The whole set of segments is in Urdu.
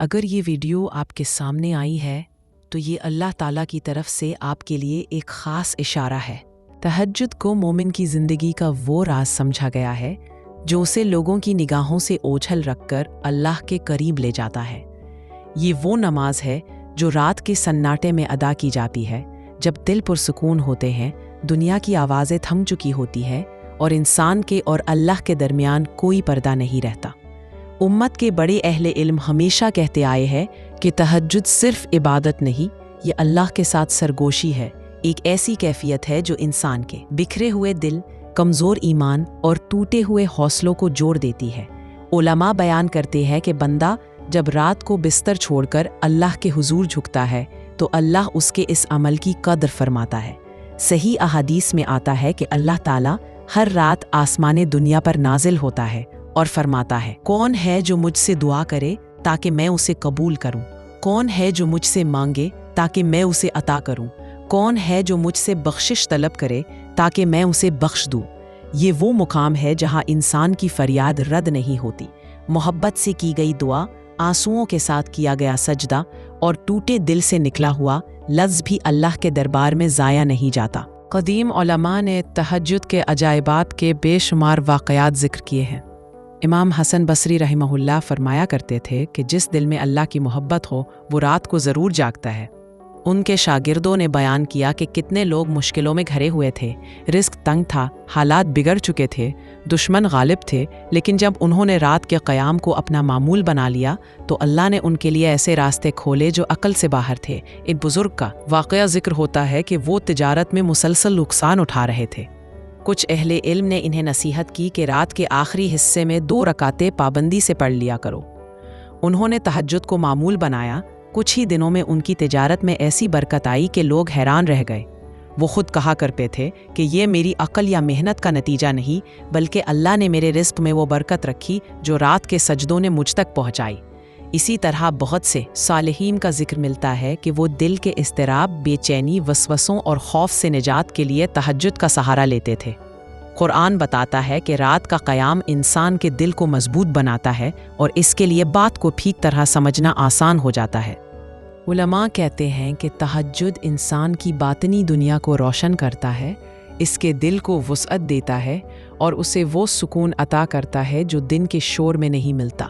اگر یہ ویڈیو آپ کے سامنے آئی ہے تو یہ اللہ تعالیٰ کی طرف سے آپ کے لیے ایک خاص اشارہ ہے۔ تہجد کو مومن کی زندگی کا وہ راز سمجھا گیا ہے جو اسے لوگوں کی نگاہوں سے اوجھل رکھ کر اللہ کے قریب لے جاتا ہے۔ یہ وہ نماز ہے جو رات کے سناٹے میں ادا کی جاتی ہے، جب دل پرسکون ہوتے ہیں، دنیا کی آوازیں تھم چکی ہوتی ہے اور انسان کے اور اللہ کے درمیان کوئی پردہ نہیں رہتا۔ امت کے بڑے اہل علم ہمیشہ کہتے آئے ہیں کہ تہجد صرف عبادت نہیں، یہ اللہ کے ساتھ سرگوشی ہے، ایک ایسی کیفیت ہے جو انسان کے بکھرے ہوئے دل، کمزور ایمان اور ٹوٹے ہوئے حوصلوں کو جوڑ دیتی ہے۔ علماء بیان کرتے ہیں کہ بندہ جب رات کو بستر چھوڑ کر اللہ کے حضور جھکتا ہے تو اللہ اس کے اس عمل کی قدر فرماتا ہے۔ صحیح احادیث میں آتا ہے کہ اللہ تعالیٰ ہر رات آسمان دنیا پر نازل ہوتا ہے اور فرماتا ہے، کون ہے جو مجھ سے دعا کرے تاکہ میں اسے قبول کروں؟ کون ہے جو مجھ سے مانگے تاکہ میں اسے عطا کروں؟ کون ہے جو مجھ سے بخشش طلب کرے تاکہ میں اسے بخش دوں؟ یہ وہ مقام ہے جہاں انسان کی فریاد رد نہیں ہوتی، محبت سے کی گئی دعا، آنسوؤں کے ساتھ کیا گیا سجدہ اور ٹوٹے دل سے نکلا ہوا لفظ بھی اللہ کے دربار میں ضائع نہیں جاتا۔ قدیم علماء نے تہجد کے عجائبات کے بے شمار واقعات ذکر کیے ہیں۔ امام حسن بصری رحمہ اللہ فرمایا کرتے تھے کہ جس دل میں اللہ کی محبت ہو وہ رات کو ضرور جاگتا ہے۔ ان کے شاگردوں نے بیان کیا کہ کتنے لوگ مشکلوں میں گھرے ہوئے تھے، رزق تنگ تھا، حالات بگڑ چکے تھے، دشمن غالب تھے، لیکن جب انہوں نے رات کے قیام کو اپنا معمول بنا لیا تو اللہ نے ان کے لیے ایسے راستے کھولے جو عقل سے باہر تھے۔ ایک بزرگ کا واقعہ ذکر ہوتا ہے کہ وہ تجارت میں مسلسل نقصان اٹھا رہے تھے۔ کچھ اہل علم نے انہیں نصیحت کی کہ رات کے آخری حصے میں 2 رکعتیں پابندی سے پڑھ لیا کرو۔ انہوں نے تہجد کو معمول بنایا۔ کچھ ہی دنوں میں ان کی تجارت میں ایسی برکت آئی کہ لوگ حیران رہ گئے۔ وہ خود کہا کرتے تھے کہ یہ میری عقل یا محنت کا نتیجہ نہیں، بلکہ اللہ نے میرے رزق میں وہ برکت رکھی جو رات کے سجدوں نے مجھ تک پہنچائی۔ اسی طرح بہت سے صالحین کا ذکر ملتا ہے کہ وہ دل کے اضطراب، بے چینی، وسوسوں اور خوف سے نجات کے لیے تہجد کا سہارا لیتے تھے۔ قرآن بتاتا ہے کہ رات کا قیام انسان کے دل کو مضبوط بناتا ہے اور اس کے لیے بات کو ٹھیک طرح سمجھنا آسان ہو جاتا ہے۔ علماء کہتے ہیں کہ تہجد انسان کی باطنی دنیا کو روشن کرتا ہے، اس کے دل کو وسعت دیتا ہے اور اسے وہ سکون عطا کرتا ہے جو دن کے شور میں نہیں ملتا۔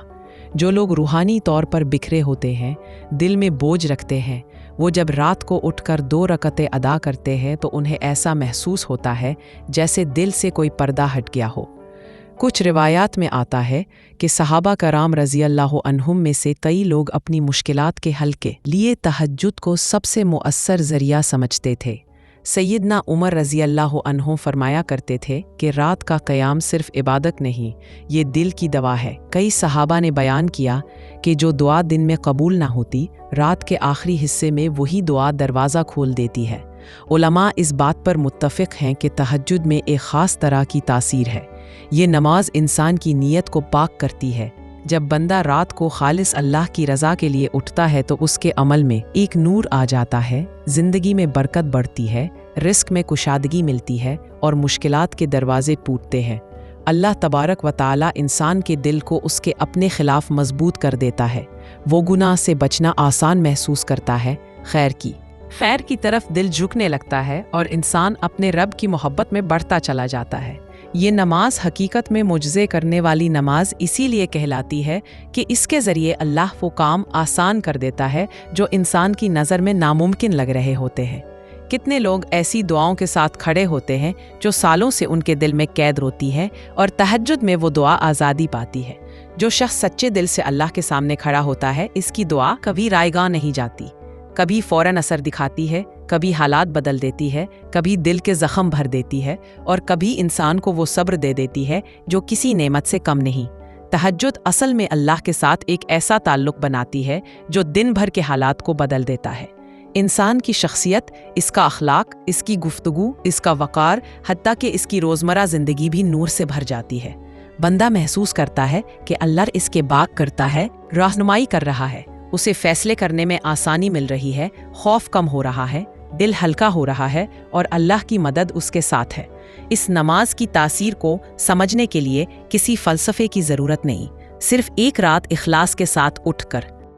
جو لوگ روحانی طور پر بکھرے ہوتے ہیں، دل میں بوجھ رکھتے ہیں، وہ جب رات کو اٹھ کر 2 رکعتیں ادا کرتے ہیں تو انہیں ایسا محسوس ہوتا ہے جیسے دل سے کوئی پردہ ہٹ گیا ہو۔ کچھ روایات میں آتا ہے کہ صحابہ کرام رضی اللہ عنہم میں سے کئی لوگ اپنی مشکلات کے حل کے لیے تہجد کو سب سے مؤثر ذریعہ سمجھتے تھے۔ سیدنا عمر رضی اللہ عنہ فرمایا کرتے تھے کہ رات کا قیام صرف عبادت نہیں، یہ دل کی دوا ہے۔ کئی صحابہ نے بیان کیا کہ جو دعا دن میں قبول نہ ہوتی، رات کے آخری حصے میں وہی دعا دروازہ کھول دیتی ہے۔ علماء اس بات پر متفق ہیں کہ تہجد میں ایک خاص طرح کی تاثیر ہے۔ یہ نماز انسان کی نیت کو پاک کرتی ہے۔ جب بندہ رات کو خالص اللہ کی رضا کے لیے اٹھتا ہے تو اس کے عمل میں ایک نور آ جاتا ہے، زندگی میں برکت بڑھتی ہے، رزق میں کشادگی ملتی ہے اور مشکلات کے دروازے ٹوٹتے ہیں۔ اللہ تبارک و تعالی انسان کے دل کو اس کے اپنے خلاف مضبوط کر دیتا ہے۔ وہ گناہ سے بچنا آسان محسوس کرتا ہے، خیر کی طرف دل جھکنے لگتا ہے اور انسان اپنے رب کی محبت میں بڑھتا چلا جاتا ہے۔ یہ نماز حقیقت میں معجزے کرنے والی نماز اسی لیے کہلاتی ہے کہ اس کے ذریعے اللہ وہ کام آسان کر دیتا ہے جو انسان کی نظر میں ناممکن لگ رہے ہوتے ہیں۔ کتنے لوگ ایسی دعاؤں کے ساتھ کھڑے ہوتے ہیں جو سالوں سے ان کے دل میں قید روتی ہے، اور تہجد میں وہ دعا آزادی پاتی ہے۔ جو شخص سچے دل سے اللہ کے سامنے کھڑا ہوتا ہے، اس کی دعا کبھی رائے گاں نہیں جاتی، کبھی فوراً اثر دکھاتی ہے، کبھی حالات بدل دیتی ہے، کبھی دل کے زخم بھر دیتی ہے، اور کبھی انسان کو وہ صبر دے دیتی ہے جو کسی نعمت سے کم نہیں۔ تہجد اصل میں اللہ کے ساتھ ایک ایسا تعلق بناتی ہے جو دن بھر کے حالات کو بدل دیتا ہے۔ انسان کی شخصیت، اس کا اخلاق، اس کی گفتگو، اس کا وقار، حتیٰ کہ اس کی روزمرہ زندگی بھی نور سے بھر جاتی ہے۔ بندہ محسوس کرتا ہے کہ اللہ اس کے باغ کرتا ہے، رہنمائی کر رہا ہے، اسے فیصلے کرنے میں آسانی مل رہی ہے، خوف کم ہو رہا ہے، دل ہلکا ہو رہا ہے اور اللہ کی مدد اس کے ساتھ ہے۔ اس نماز کی تاثیر کو سمجھنے کے لیے کسی فلسفے کی ضرورت نہیں، صرف ایک رات اخلاص کے ساتھ اٹھ کر